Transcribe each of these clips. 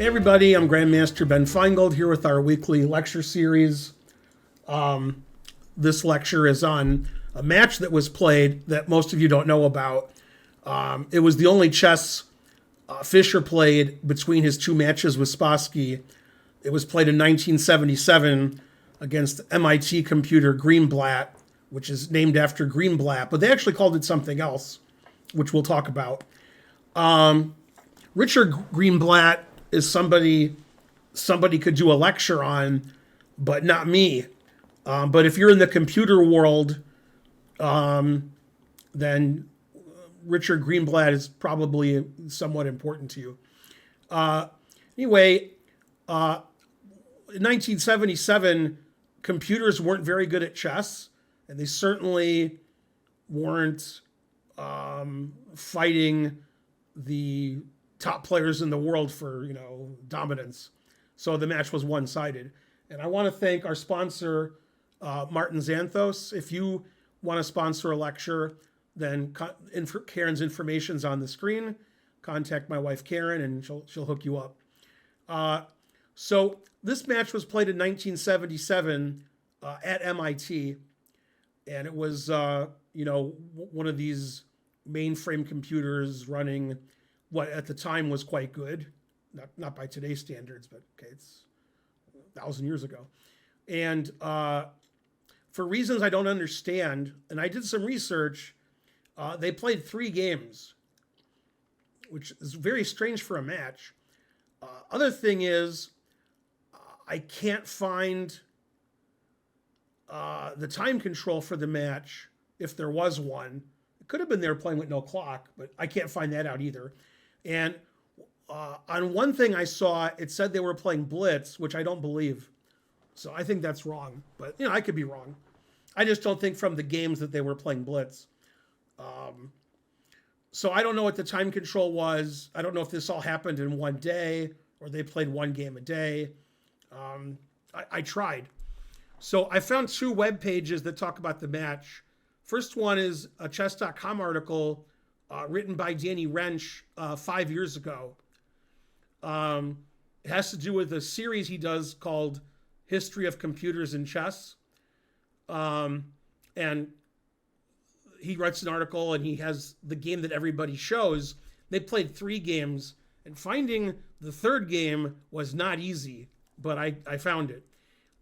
Hey everybody, I'm Grandmaster Ben Finegold here with our weekly lecture series. This lecture is on a match that was played that most of you don't know about. It was the only chess Fischer played between his two matches with Spassky. It was played in 1977 against MIT computer Greenblatt, which is named after Greenblatt, but they actually called it something else, which we'll talk about. Richard Greenblatt is somebody could do a lecture on, but not me. But if you're in the computer world, then Richard Greenblatt is probably somewhat important to you. Anyway, in 1977, computers weren't very good at chess, and they certainly weren't fighting the top players in the world for, dominance. So the match was one-sided. And I want to thank our sponsor, Martin Xanthos. If you want to sponsor a lecture, then Karen's information's on the screen. Contact my wife, Karen, and she'll hook you up. So this match was played in 1977 at MIT. And it was, one of these mainframe computers running what at the time was quite good, not by today's standards, but okay, it's 1,000 years ago. And for reasons I don't understand, and I did some research, they played 3 games, which is very strange for a match. Other thing is, I can't find the time control for the match, if there was one. It could have been they were playing with no clock, but I can't find that out either. And on one thing I saw, it said they were playing blitz, which I don't believe. So I think that's wrong. But, I could be wrong. I just don't think from the games that they were playing blitz. So I don't know what the time control was. I don't know if this all happened in one day or they played one game a day. I tried. So I found 2 web pages that talk about the match. First one is a chess.com article written by Danny Wrench 5 years ago. It has to do with a series he does called History of Computers and Chess. And he writes an article and he has the game that everybody shows. They played 3 games, and finding the 3rd game was not easy, but I found it.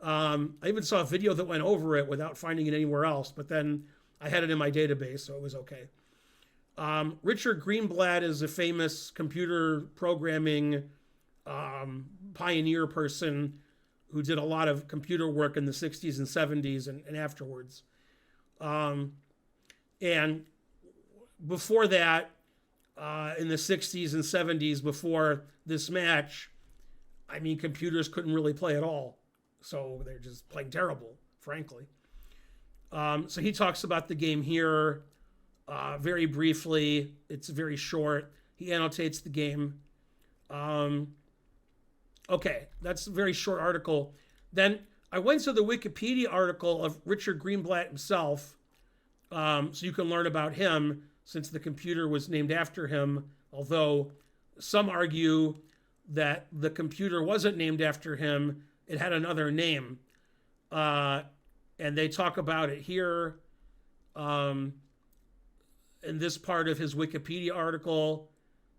I even saw a video that went over it without finding it anywhere else, but then I had it in my database, so it was okay. Richard Greenblatt is a famous computer programming pioneer person who did a lot of computer work in the 60s and 70s and afterwards. And before that, in the 60s and 70s, before this match, computers couldn't really play at all. So they're just playing terrible, frankly. So he talks about the game here very briefly. It's very short. He annotates the game. Okay, that's a very short article. Then I went to the Wikipedia article of Richard Greenblatt himself, so you can learn about him since the computer was named after him, although some argue that the computer wasn't named after him. It had another name. And they talk about it here in this part of his Wikipedia article.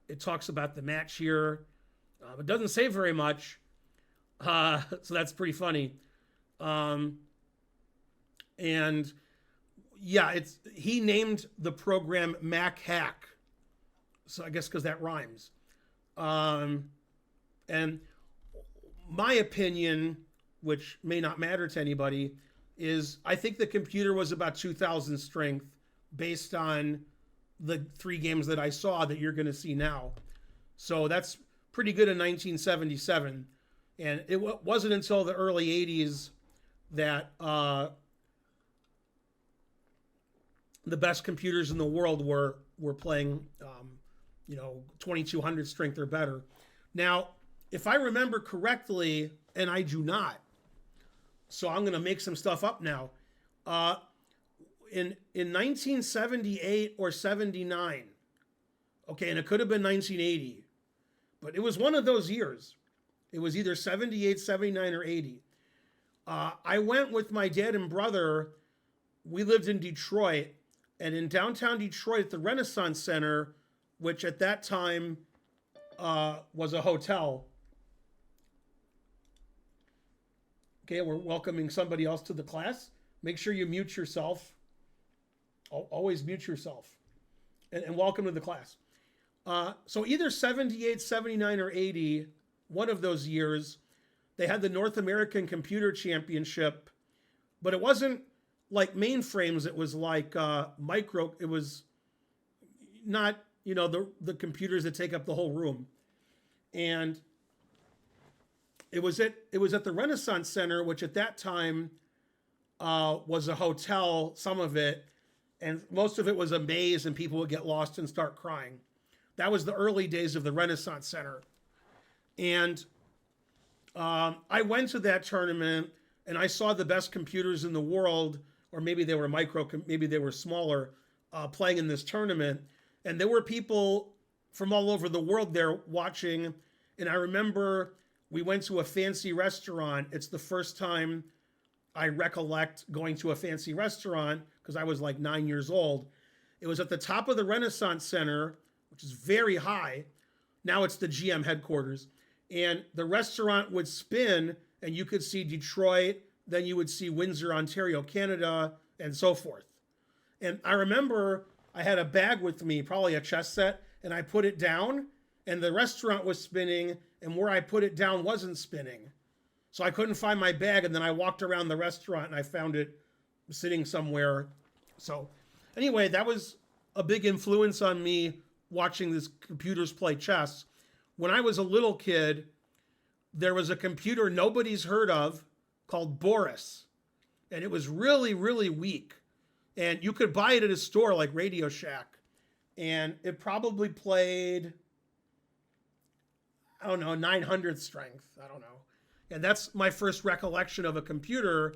It talks about the match here. It doesn't say very much, so that's pretty funny. And yeah, he named the program Mac Hack, so I guess because that rhymes. And my opinion, which may not matter to anybody, is I think the computer was about 2,000 strength based on the 3 games that I saw that you're going to see now. So that's pretty good in 1977. And it wasn't until the early 80s that the best computers in the world were playing, 2,200 strength or better. Now, if I remember correctly, and I do not, so I'm going to make some stuff up now. In 1978 or 79, okay, and it could have been 1980, but it was one of those years. It was either 78, 79, or 80. I went with my dad and brother. We lived in Detroit, and in downtown Detroit at the Renaissance Center, which at that time was a hotel. Okay, we're welcoming somebody else to the class. Make sure you mute yourself. Always mute yourself. And welcome to the class. So either 78, 79, or 80, one of those years, they had the North American Computer Championship, but it wasn't like mainframes. It was like it was not, the computers that take up the whole room. And it was at the Renaissance Center, which at that time was a hotel, some of it, and most of it was a maze, and people would get lost and start crying. That was the early days of the Renaissance Center. And I went to that tournament, and I saw the best computers in the world, or maybe they were maybe they were smaller, playing in this tournament. And there were people from all over the world there watching. And I remember we went to a fancy restaurant. It's the first time I recollect going to a fancy restaurant, because I was like 9 years old. It was at the top of the Renaissance Center, which is very high. Now it's the GM headquarters. And the restaurant would spin, and you could see Detroit, then you would see Windsor, Ontario, Canada, and so forth. And I remember I had a bag with me, probably a chess set, and I put it down, and the restaurant was spinning, and where I put it down wasn't spinning. So I couldn't find my bag, and then I walked around the restaurant, and I found it sitting somewhere. So anyway, that was a big influence on me watching these computers play chess. When I was a little kid, there was a computer nobody's heard of called Boris. And it was really, really weak. And you could buy it at a store like Radio Shack. And it probably played, 900th strength. I don't know. And that's my first recollection of a computer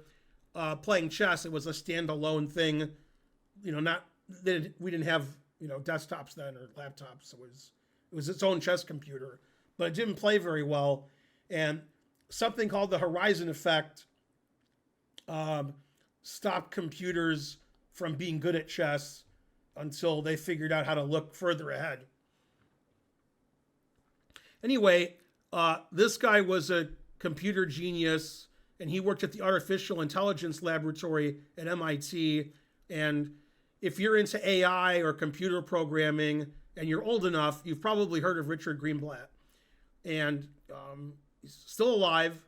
playing chess. It was a standalone thing. We didn't have, desktops then or laptops. It was its own chess computer, but it didn't play very well. And something called the Horizon effect stopped computers from being good at chess until they figured out how to look further ahead. Anyway, this guy was a computer genius, and he worked at the Artificial Intelligence Laboratory at MIT. And if you're into AI or computer programming and you're old enough, you've probably heard of Richard Greenblatt. And he's still alive.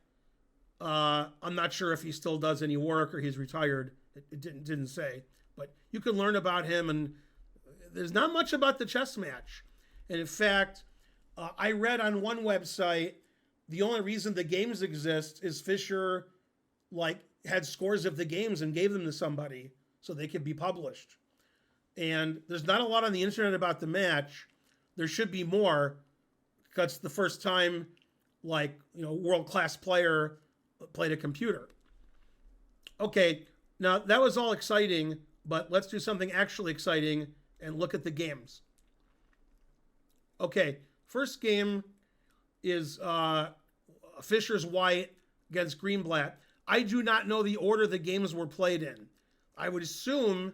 I'm not sure if he still does any work or he's retired. It didn't say. But you can learn about him, and there's not much about the chess match. And in fact, I read on one website, the only reason the games exist is Fischer had scores of the games and gave them to somebody so they could be published. And there's not a lot on the internet about the match. There should be more, because it's the first time world-class player played a computer. Okay, now that was all exciting, but let's do something actually exciting and look at the games. Okay, first game is Fischer's White against Greenblatt. I do not know the order the games were played in. I would assume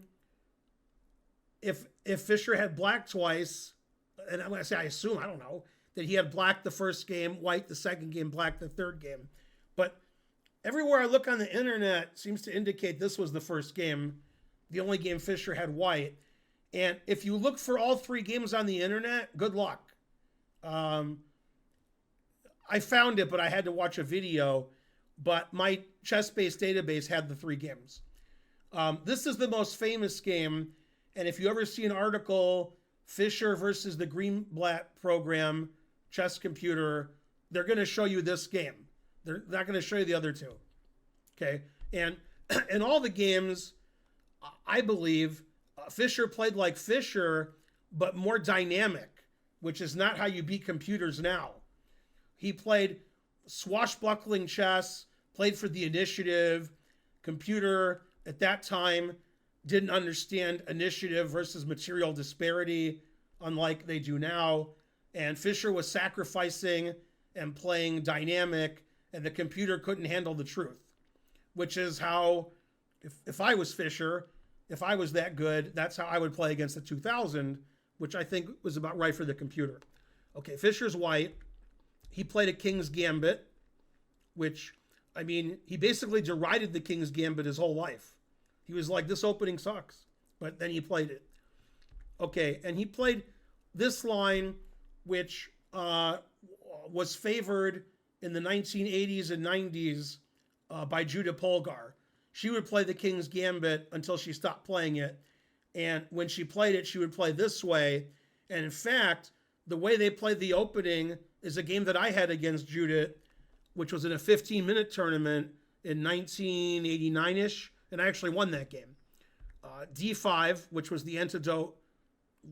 if Fischer had black twice, and I'm going to say I assume, I don't know, that he had black the first game, white the second game, black the third game. But everywhere I look on the internet seems to indicate this was the first game, the only game Fischer had white. And if you look for all three games on the internet, good luck. I found it, but I had to watch a video. But my chess-based database had the three games. This is the most famous game. And if you ever see an article, Fischer versus the Greenblatt program, chess computer, they're going to show you this game. They're not going to show you the other two. Okay. And in all the games, I believe Fischer played like Fischer, but more dynamic, which is not how you beat computers now. He played swashbuckling chess, played for the initiative. Computer at that time didn't understand initiative versus material disparity, unlike they do now. And Fischer was sacrificing and playing dynamic, and the computer couldn't handle the truth, which is how, if I was Fischer, if I was that good, that's how I would play against the 2000, which I think was about right for the computer. Okay, Fischer's white. He played a King's Gambit, which, I mean, he basically derided the King's Gambit his whole life. He was like, this opening sucks, but then he played it. Okay, and he played this line, which was favored in the 1980s and 90s by Judah Polgar. She would play the King's Gambit until she stopped playing it. And when she played it, she would play this way. And in fact, the way they played the opening is a game that I had against Judith, which was in a 15-minute tournament in 1989-ish. And I actually won that game. D5, which was the antidote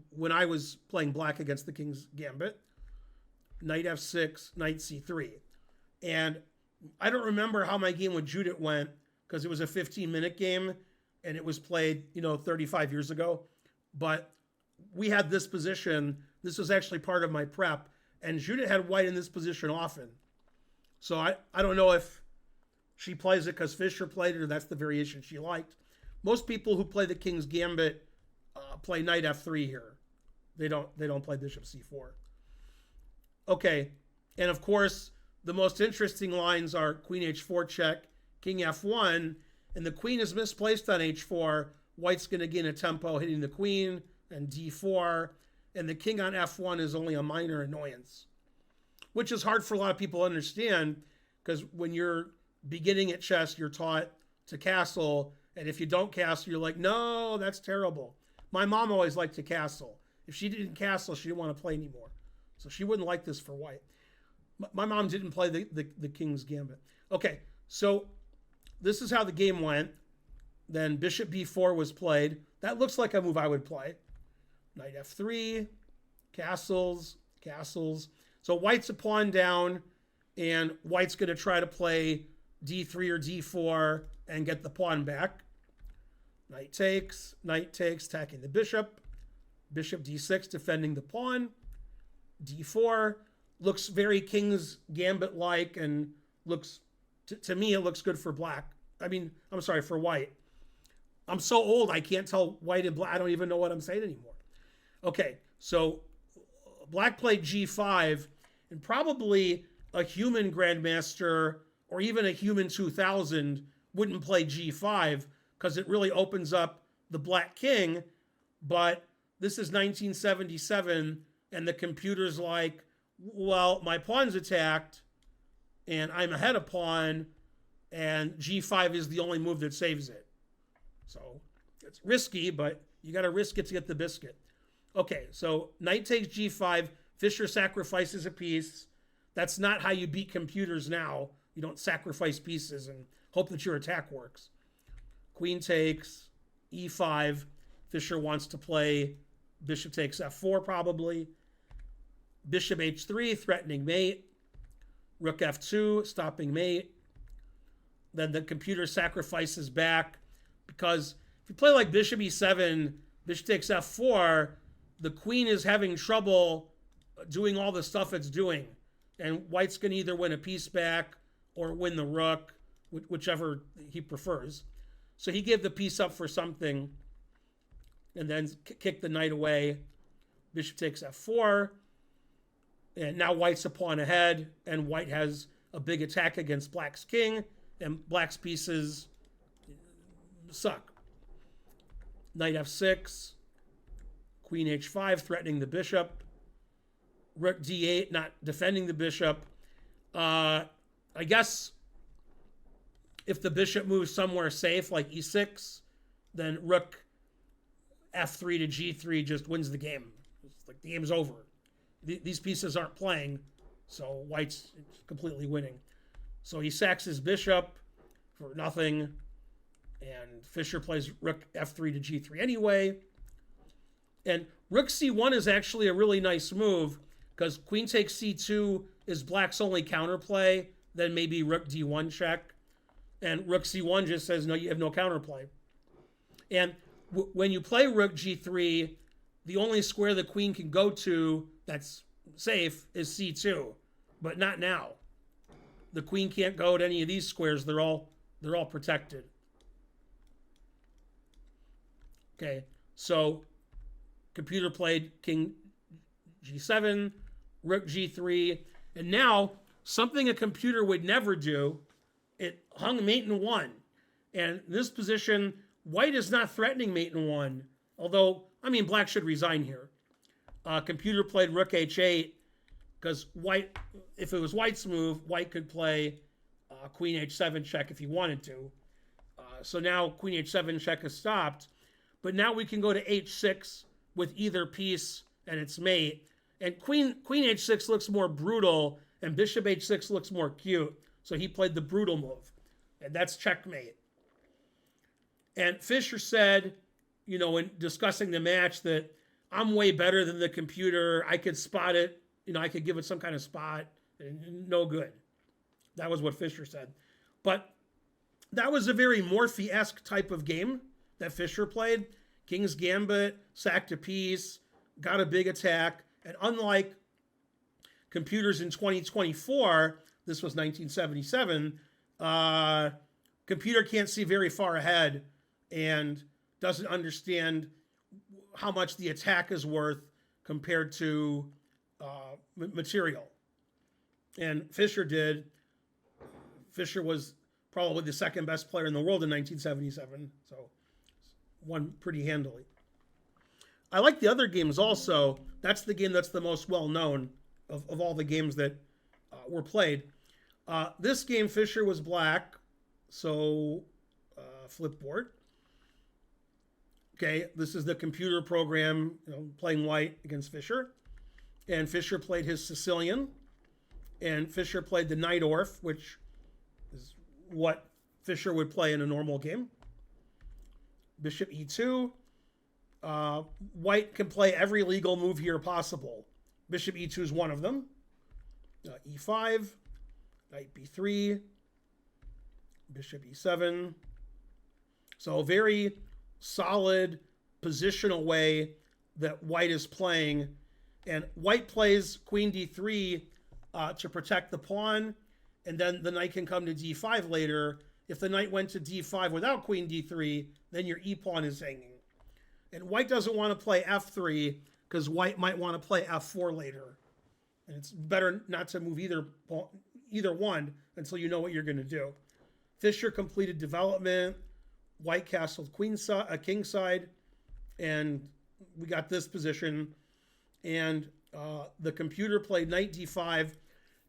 when I was playing black against the King's Gambit. Knight F6, Knight C3. And I don't remember how my game with Judith went because it was a 15-minute game and it was played, 35 years ago. But we had this position. This was actually part of my prep. And Judith had white in this position often. So I don't know if she plays it because Fischer played it or that's the variation she liked. Most people who play the King's Gambit play Knight F3 here. They don't play Bishop C4. Okay, and of course, the most interesting lines are Queen H4 check, King F1, and the queen is misplaced on H4. White's going to gain a tempo hitting the queen, and D4, and the king on F1 is only a minor annoyance, which is hard for a lot of people to understand because when you're beginning at chess, you're taught to castle, and if you don't castle, you're like, no, that's terrible. My mom always liked to castle. If she didn't castle, she didn't want to play anymore. So she wouldn't like this for white. My mom didn't play the King's Gambit. Okay, so this is how the game went. Then Bishop B4 was played. That looks like a move I would play. Knight F3, castles, castles. So white's a pawn down, and white's going to try to play D3 or D4 and get the pawn back. Knight takes, attacking the bishop. Bishop D6, defending the pawn. D4 looks very King's Gambit-like and looks, to me, it looks good for black. For white. I'm so old, I can't tell white and black. I don't even know what I'm saying anymore. Okay, so black played G5, and probably a human grandmaster or even a human 2000 wouldn't play G5 because it really opens up the black king. But this is 1977, and the computer's like, well, my pawn's attacked, and I'm ahead of pawn, and G5 is the only move that saves it. So it's risky, but you got to risk it to get the biscuit. Okay, so knight takes G5. Fischer sacrifices a piece. That's not how you beat computers now. You don't sacrifice pieces and hope that your attack works. Queen takes, E5. Fischer wants to play bishop takes F4 probably. Bishop H3, threatening mate. Rook F2, stopping mate. Then the computer sacrifices back because if you play like Bishop E7, Bishop takes F4, the queen is having trouble doing all the stuff it's doing. And white's going to either win a piece back or win the rook, whichever he prefers. So he gave the piece up for something and then kicked the knight away. Bishop takes F4. And now white's a pawn ahead, and white has a big attack against black's king, and black's pieces suck. Knight F6, Queen H5, threatening the bishop. Rook D8, not defending the bishop. I guess if the bishop moves somewhere safe, like E6, then Rook F3 to G3 just wins the game. It's like the game's over. These pieces aren't playing, so white's completely winning. So he sacks his bishop for nothing, and Fischer plays rook F3 to G3 anyway. And rook C1 is actually a really nice move because queen takes C2 is black's only counterplay, then maybe rook D1 check. And rook C1 just says, no, you have no counterplay. And when you play rook G3, the only square the queen can go to that's safe is C2. but not now. The queen can't go to any of these squares. They're all protected. Okay, so computer played king g7, rook g3, and now something a computer would never do, it hung mate in 1. And this position, white is not threatening mate in 1, although, I mean, black should resign here. Computer played rook h8, because white, if it was white's move, white could play queen h7 check if he wanted to. So now queen h7 check is stopped, but now we can go to h6 with either piece and its mate. And queen h6 looks more brutal, and bishop h6 looks more cute. So he played the brutal move, and that's checkmate. And Fischer said, you know, in discussing the match, that I'm way better than the computer. I could spot it. You know, I could give it some kind of spot. And no good. That was what Fischer said. But that was a very Morphy-esque type of game that Fischer played. King's Gambit, sacked a piece, got a big attack. And unlike computers in 2024, this was 1977, computer can't see very far ahead and doesn't understand how much the attack is worth compared to material. And Fischer did. Fischer was probably the second best player in the world in 1977, so won pretty handily. I like the other games also. That's the game that's the most well-known of all the games that were played. This game, Fischer was black, so flipboard. Okay, this is the computer program, you know, playing white against Fischer. And Fischer played his Sicilian. And Fischer played the Knight Orff, which is what Fischer would play in a normal game. Bishop e2. White can play every legal move here possible. Bishop e2 is one of them. E5. Knight b3. Bishop e7. So a very solid positional way that white is playing. And white plays queen d3 to protect the pawn, and then the knight can come to d5 later. If the knight went to d5 without queen d3, then your e-pawn is hanging. And white doesn't want to play f3 because white might want to play f4 later. And it's better not to move either one until you know what you're going to do. Fischer completed development. White castled king side, and we got this position. And the computer played knight d5.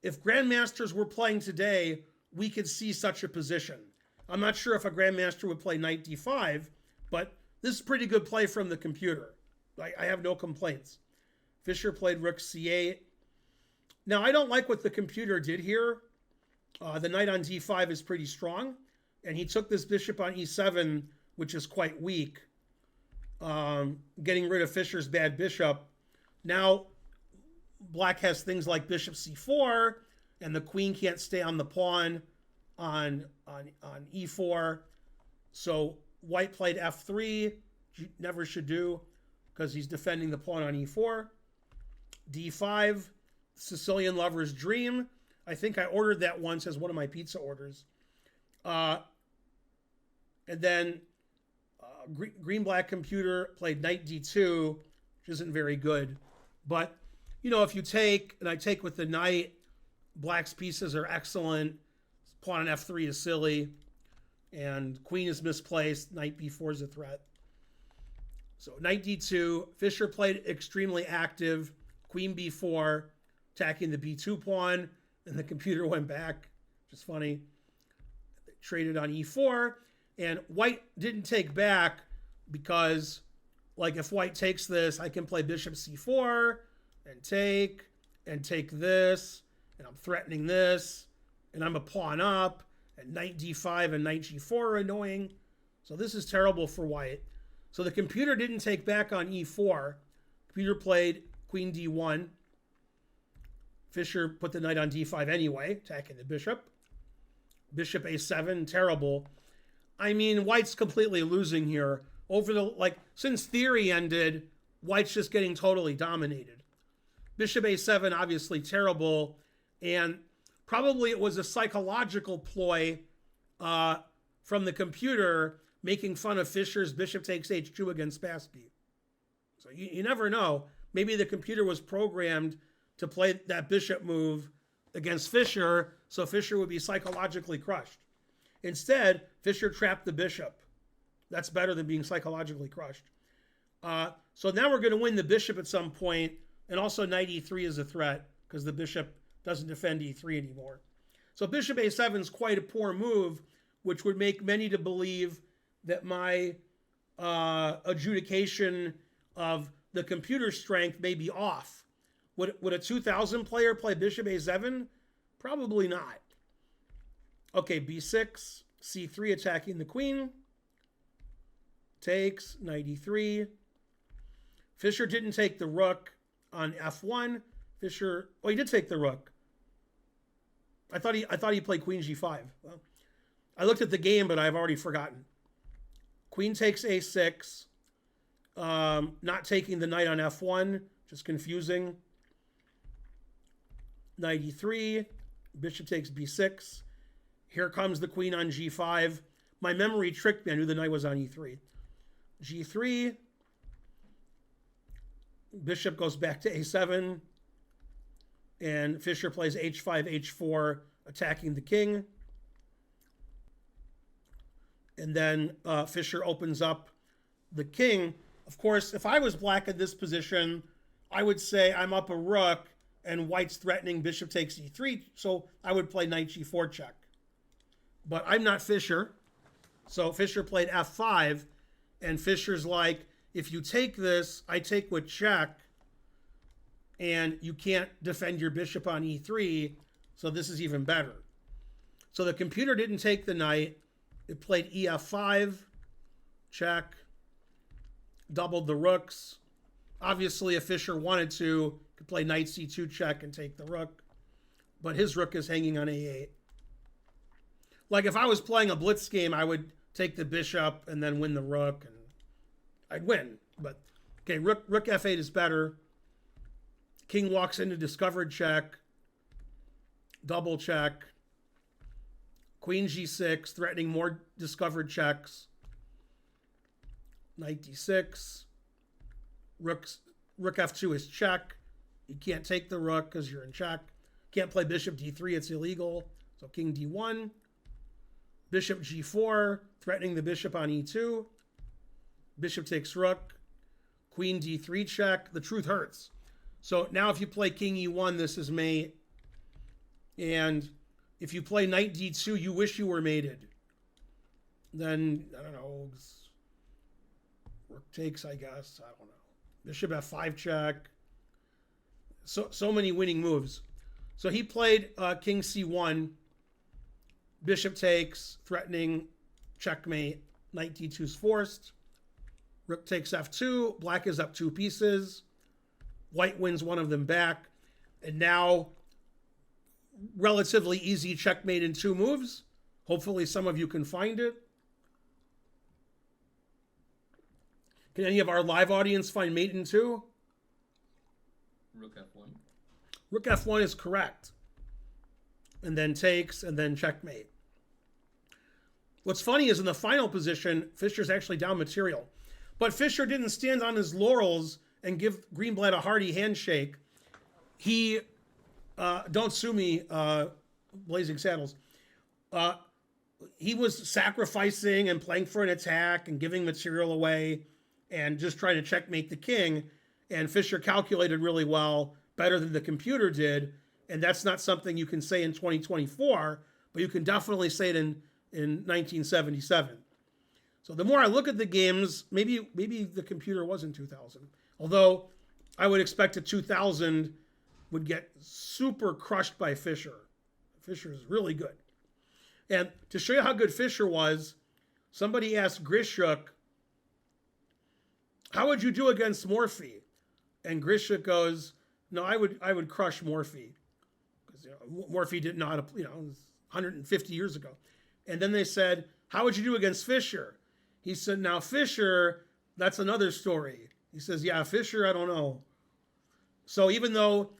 If grandmasters were playing today, we could see such a position. I'm not sure if a grandmaster would play knight d5, but this is pretty good play from the computer. I have no complaints. Fischer played rook c8. Now, I don't like what the computer did here. The knight on d5 is pretty strong, and he took this bishop on e7, which is quite weak, getting rid of Fischer's bad bishop. Now, black has things like bishop c4, and the queen can't stay on the pawn on e4. So white played f3, never should do, because he's defending the pawn on e4. d5, Sicilian lover's dream. I think I ordered that once as one of my pizza orders. And then Greenblatt computer played knight d2, which isn't very good. But, you know, if you take, and I take with the knight, black's pieces are excellent. Pawn on f3 is silly. And queen is misplaced. Knight b4 is a threat. So knight d2. Fischer played extremely active. Queen b4, attacking the b2 pawn. And the computer went back, which is funny. They traded on e4. And white didn't take back because, like, if white takes this, I can play bishop c4 and take this, and I'm threatening this, and I'm a pawn up, and knight d5 and knight g4 are annoying. So this is terrible for white. So the computer didn't take back on e4. Computer played queen d1. Fischer put the knight on d5 anyway, attacking the bishop. Bishop a7, terrible. I mean, white's completely losing here. Since theory ended, white's just getting totally dominated. Bishop a7, obviously terrible. And probably it was a psychological ploy from the computer making fun of Fischer's bishop takes h2 against Spassky. So you never know. Maybe the computer was programmed to play that bishop move against Fischer, so Fischer would be psychologically crushed. Instead, Fischer trapped the bishop. That's better than being psychologically crushed. So now we're going to win the bishop at some point, and also knight e3 is a threat because the bishop doesn't defend e3 anymore. So bishop a7 is quite a poor move, which would make many to believe that my adjudication of the computer strength may be off. Would a 2000 player play bishop a7? Probably not. Okay, b6, c3 attacking the queen. Takes, knight e3. Fischer didn't take the rook on f1. Fischer, oh, he did take the rook. I thought he played queen g5. Well, I looked at the game, but I've already forgotten. Queen takes a6. Not taking the knight on f1, just confusing. Knight e3. Bishop takes b6. Here comes the queen on g5. My memory tricked me. I knew the knight was on e3. g3. Bishop goes back to a7. And Fischer plays h5, h4, attacking the king. And then Fischer opens up the king. Of course, if I was black in this position, I would say I'm up a rook and white's threatening bishop takes e3, so I would play knight g4 check. But I'm not Fischer, so Fischer played f5, and Fischer's like, if you take this, I take with check, and you can't defend your bishop on e3, so this is even better. So the computer didn't take the knight. It played ef5, check, doubled the rooks. Obviously, if Fischer wanted to, could play knight c2 check and take the rook, but his rook is hanging on a8. Like if I was playing a blitz game, I would take the bishop and then win the rook, and I'd win. But okay, rook f8 is better. King walks into discovered check, double check, queen g6, threatening more discovered checks, knight d6, rook f2 is check. You can't take the rook because you're in check. Can't play bishop d3, it's illegal. So king d1, bishop g4, threatening the bishop on e2, bishop takes rook, queen d3 check. The truth hurts. So now if you play king e1, this is mate. And if you play knight d2, you wish you were mated. Then, I don't know, rook takes, I guess. I don't know. Bishop f5 check. So many winning moves. So he played king c1, bishop takes, threatening checkmate. Knight d2 is forced. Rook takes f2. Black is up 2 pieces. White wins one of them back. And now, relatively easy checkmate in 2 moves. Hopefully some of you can find it. Can any of our live audience find mate in 2? Rook f1. Rook f1 is correct. And then takes, and then checkmate. What's funny is in the final position, Fischer's actually down material. But Fischer didn't stand on his laurels and give Greenblatt a hearty handshake. He, don't sue me, Blazing Saddles. He was sacrificing and playing for an attack and giving material away and just trying to checkmate the king. And Fischer calculated really well, better than the computer did. And that's not something you can say in 2024, but you can definitely say it in 1977. So the more I look at the games, maybe the computer was in 2000. Although I would expect a 2000 would get super crushed by Fischer. Fischer is really good. And to show you how good Fischer was, somebody asked Grishuk, how would you do against Morphy? And Grishuk goes, no, I would crush Morphy. Because Morphy didn't know how to, it was 150 years ago. And then they said, how would you do against Fischer? He said, now Fischer, that's another story. He says, yeah, Fischer, I don't know. So even though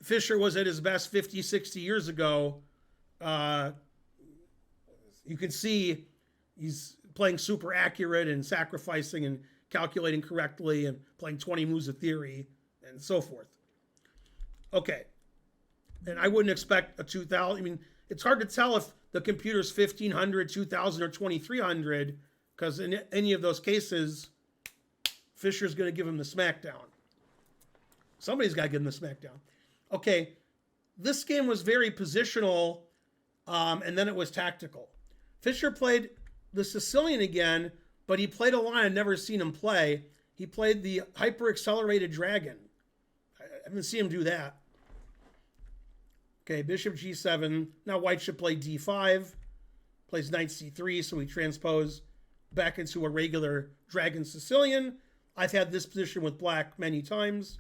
Fischer was at his best 50, 60 years ago, you can see he's playing super accurate and sacrificing and calculating correctly and playing 20 moves of theory and so forth. Okay. And I wouldn't expect a 2000. I mean, it's hard to tell if the computer's 1500, 2000, or 2300, because in any of those cases, Fischer's going to give him the smackdown. Somebody's got to give him the smackdown. Okay, this game was very positional, and then it was tactical. Fischer played the Sicilian again, but he played a line I've never seen him play. He played the hyper-accelerated dragon. I haven't seen him do that. Okay, bishop g7. Now white should play d5. Plays knight c3, so we transpose back into a regular dragon Sicilian. I've had this position with black many times.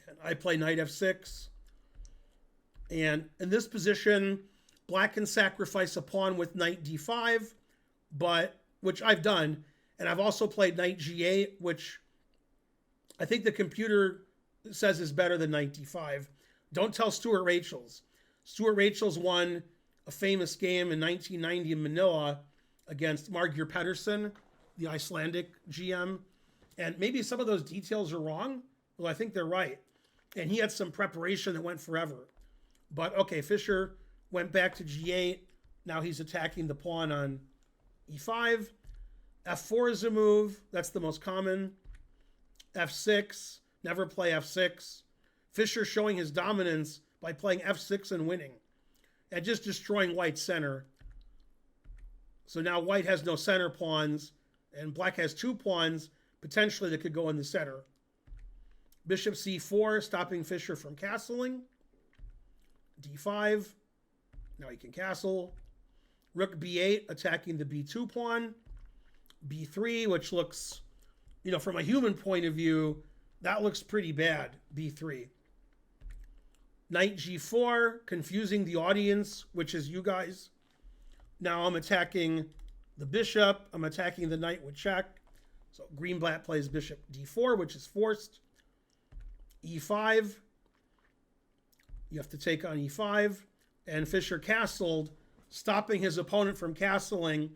And I play knight f6. And in this position, black can sacrifice a pawn with knight d5, which I've done. And I've also played knight g8, which I think the computer says is better than knight d5. Don't tell Stuart Rachels. Stuart Rachels won a famous game in 1990 in Manila against Margir Pedersen, the Icelandic GM. And maybe some of those details are wrong. Well, I think they're right. And he had some preparation that went forever. But okay, Fischer went back to g8. Now he's attacking the pawn on e5. f4 is a move. That's the most common. f6. Never play f6. Fischer showing his dominance by playing f6 and winning. And just destroying white's center. So now white has no center pawns. And black has two pawns, potentially, that could go in the center. Bishop c4, stopping Fischer from castling. d5. Now he can castle. Rook b8, attacking the b2 pawn. b3, which looks, from a human point of view, that looks pretty bad, b3. Knight g4, confusing the audience, which is you guys. Now I'm attacking the bishop. I'm attacking the knight with check. So Greenblatt plays bishop d4, which is forced. e5. You have to take on e5. And Fischer castled, stopping his opponent from castling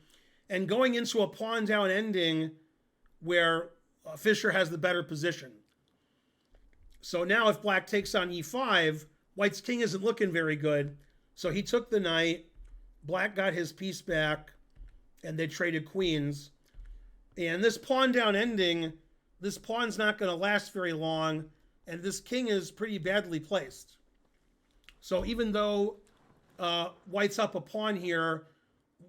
and going into a pawn down ending where Fischer has the better position. So now if black takes on e5, white's king isn't looking very good. So he took the knight. Black got his piece back, and they traded queens. And this pawn down ending, this pawn's not going to last very long, and this king is pretty badly placed. So even though white's up a pawn here,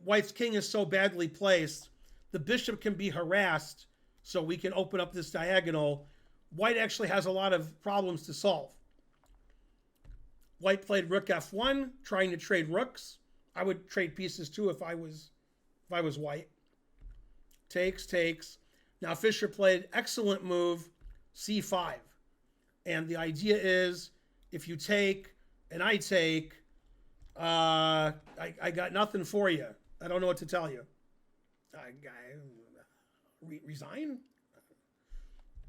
white's king is so badly placed, the bishop can be harassed, so we can open up this diagonal. White actually has a lot of problems to solve. White played rook f1, trying to trade rooks. I would trade pieces too if I was white. Takes. Now Fischer played excellent move, c5. And the idea is, if you take and I take, I got nothing for you. I don't know what to tell you. Resign?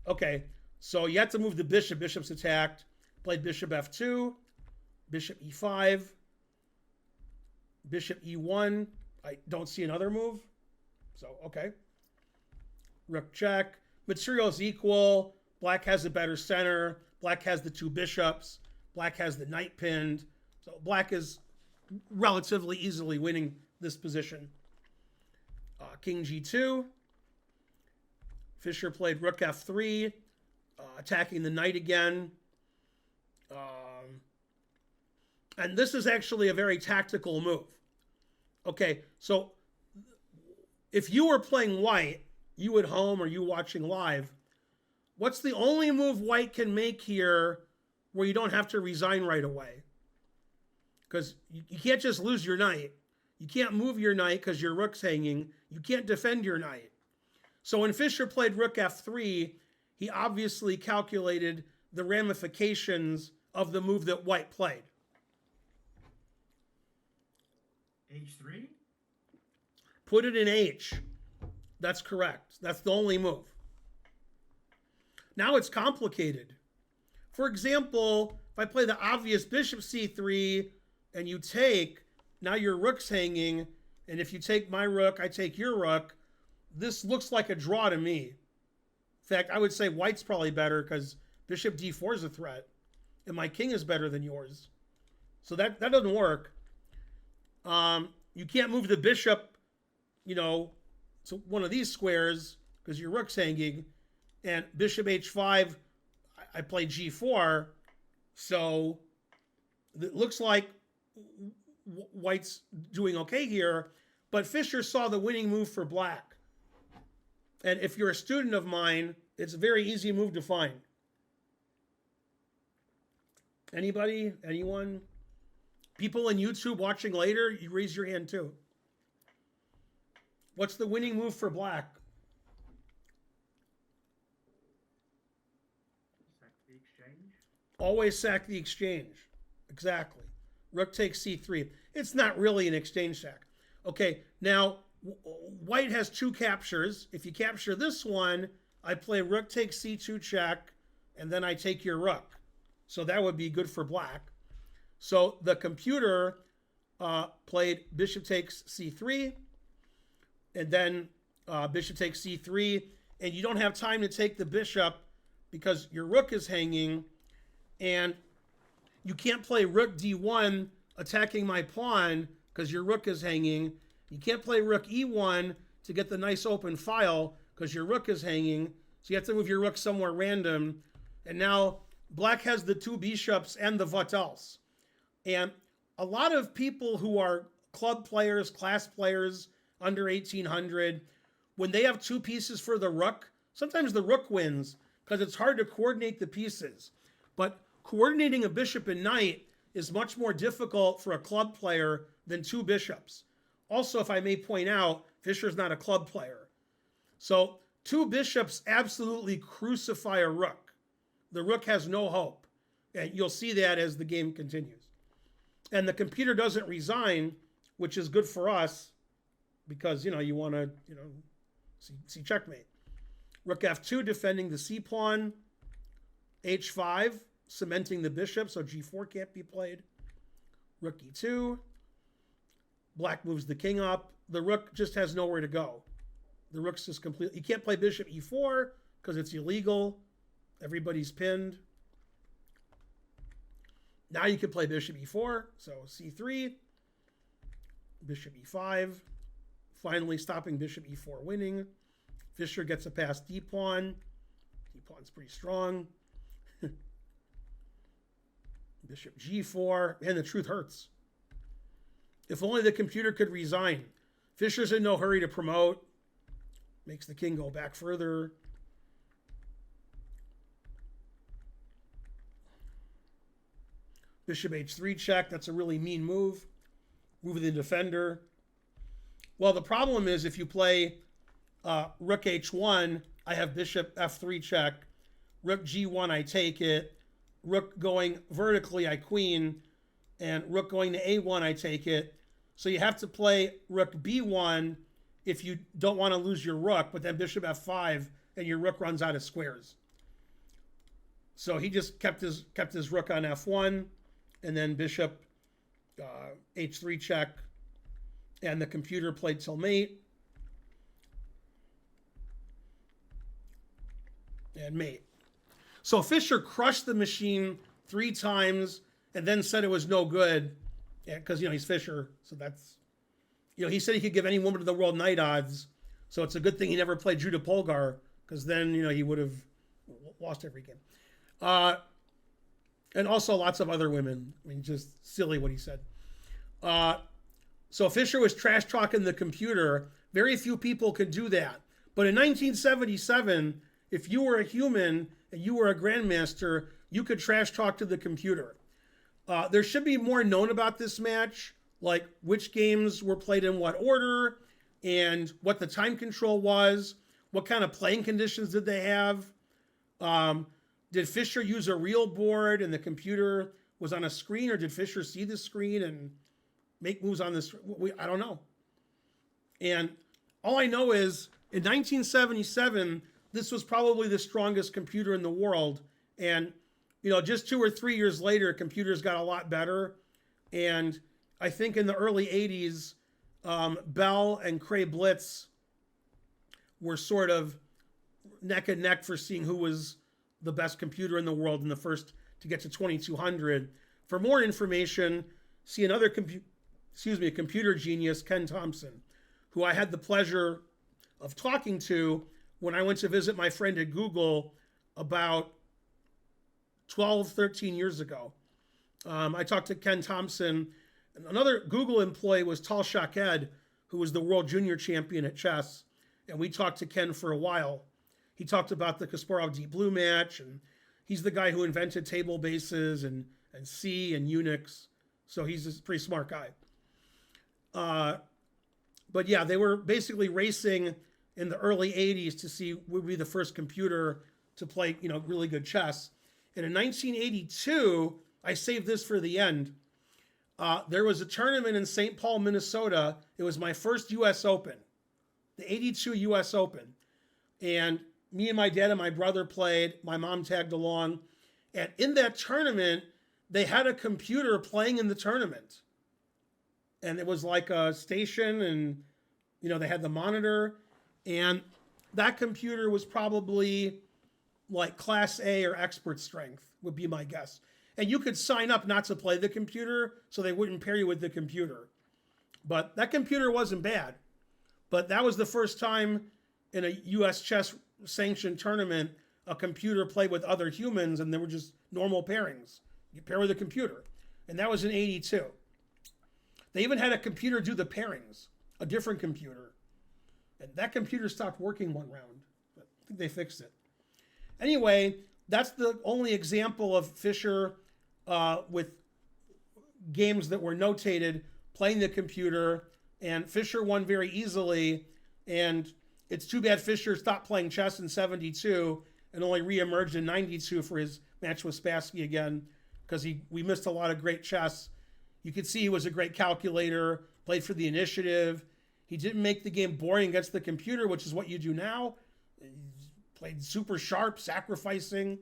Okay, so you have to move the bishop. Bishop's attacked. Played bishop f2, bishop e5, bishop e1. I don't see another move. So, okay. Rook check. Material is equal. Black has a better center. Black has the two bishops. Black has the knight pinned. So black is relatively easily winning this position. King g2. Fischer played rook f3, attacking the knight again. And this is actually a very tactical move. Okay, so if you were playing white, you at home or you watching live, what's the only move white can make here where you don't have to resign right away? Because you can't just lose your knight. You can't move your knight because your rook's hanging. You can't defend your knight. So when Fischer played rook f3, he obviously calculated the ramifications of the move that white played. h3? Put it in h. That's correct. That's the only move. Now it's complicated. For example, if I play the obvious bishop c3 and you take, now your rook's hanging, and if you take my rook, I take your rook, this looks like a draw to me. In fact, I would say white's probably better because bishop d4 is a threat, and my king is better than yours. So that doesn't work. You can't move the bishop, to one of these squares because your rook's hanging, and bishop h5, I play g4, so it looks like white's doing okay here, but Fischer saw the winning move for black. And if you're a student of mine, it's a very easy move to find. Anybody? Anyone? People in YouTube watching later, you raise your hand too. What's the winning move for black? Sack the exchange. Always sack the exchange. Exactly. Rook takes c3. It's not really an exchange sack. Okay, now white has two captures. If you capture this one, I play rook takes c2 check, and then I take your rook. So that would be good for black. So the computer played bishop takes c3, and then bishop takes c3, and you don't have time to take the bishop because your rook is hanging, and you can't play rook d1 attacking my pawn because your rook is hanging. You can't play rook e1 to get the nice open file because your rook is hanging. So you have to move your rook somewhere random. And now black has the two bishops and the what else. And a lot of people who are club players, class players under 1800, when they have two pieces for the rook, sometimes the rook wins because it's hard to coordinate the pieces. But coordinating a bishop and knight is much more difficult for a club player than two bishops. Also, if I may point out, Fischer's not a club player. So two bishops absolutely crucify a rook. The rook has no hope. And you'll see that as the game continues. And the computer doesn't resign, which is good for us because, you want to, see checkmate. Rook f2 defending the c pawn. h5 cementing the bishop, so g4 can't be played. Rook e2. Black moves the king up. The rook just has nowhere to go. The rook's just completely... You can't play bishop e4 because it's illegal. Everybody's pinned. Now you can play bishop e4, so c3. Bishop e5. Finally stopping bishop e4 winning. Fischer gets a pass d-pawn. D-pawn's pretty strong. Bishop g4, and the truth hurts. If only the computer could resign. Fischer's in no hurry to promote. Makes the king go back further. Bishop h3 check, that's a really mean move. Move the defender. Well, the problem is if you play rook h1, I have bishop f3 check. Rook g1, I take it. Rook going vertically, I queen, and rook going to a1, I take it. So you have to play rook b1 if you don't want to lose your rook, but then bishop f5, and your rook runs out of squares. So he just kept his rook on f1, and then bishop h3 check, and the computer played till mate. And mate. So Fischer crushed the machine 3 times and then said it was no good because, he's Fischer. So that's, he said he could give any woman in the world knight odds. So it's a good thing he never played Judah Polgar because then, he would have lost every game. And also lots of other women. I mean, just silly what he said. So Fischer was trash talking the computer. Very few people could do that. But in 1977, if you were a human and you were a grandmaster, you could trash talk to the computer. There should be more known about this match, like which games were played in what order and what the time control was, what kind of playing conditions did they have. Did Fischer use a real board and the computer was on a screen, or did Fischer see the screen and make moves on this? I don't know. And all I know is in 1977, this was probably the strongest computer in the world. And just 2 or 3 years later, computers got a lot better. And I think in the early 80s, Bell and Cray Blitz were sort of neck and neck for seeing who was the best computer in the world and the first to get to 2200. For more information, see another computer genius, Ken Thompson, who I had the pleasure of talking to when I went to visit my friend at Google about 12, 13 years ago. I talked to Ken Thompson. Another Google employee was Tal Shaked, who was the world junior champion at chess. And we talked to Ken for a while. He talked about the Kasparov Deep Blue match, and he's the guy who invented table bases and C and Unix. So he's a pretty smart guy. But yeah, they were basically racing in the early 80s to see who would be the first computer to play, really good chess. And in 1982, I saved this for the end. There was a tournament in St. Paul, Minnesota. It was my first U.S. Open, the 82 U.S. Open. And me and my dad and my brother played. My mom tagged along. And in that tournament, they had a computer playing in the tournament. And it was like a station, and, they had the monitor. And that computer was probably like class A or expert strength, would be my guess. And you could sign up not to play the computer, so they wouldn't pair you with the computer. But that computer wasn't bad. But that was the first time in a U.S. chess sanctioned tournament, a computer played with other humans, and they were just normal pairings. You pair with a computer. And that was in 82. They even had a computer do the pairings, a different computer. And that computer stopped working one round. But I think they fixed it. Anyway, that's the only example of Fischer with games that were notated playing the computer. And Fischer won very easily. And it's too bad Fischer stopped playing chess in 72 and only reemerged in 92 for his match with Spassky again, because we missed a lot of great chess. You could see he was a great calculator, played for the initiative. He didn't make the game boring against the computer, which is what you do now. He played super sharp, sacrificing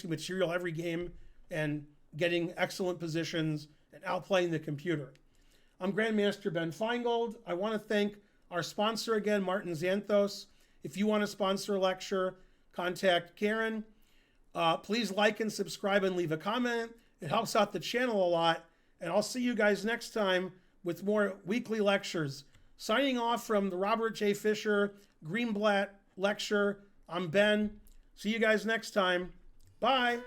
material every game and getting excellent positions and outplaying the computer. I'm Grandmaster Ben Finegold. I want to thank our sponsor again, Martin Xanthos. If you want to sponsor a lecture, contact Karen. Please like and subscribe and leave a comment. It helps out the channel a lot. And I'll see you guys next time with more weekly lectures. Signing off from the Robert J. Fischer Greenblatt lecture, I'm Ben. See you guys next time. Bye.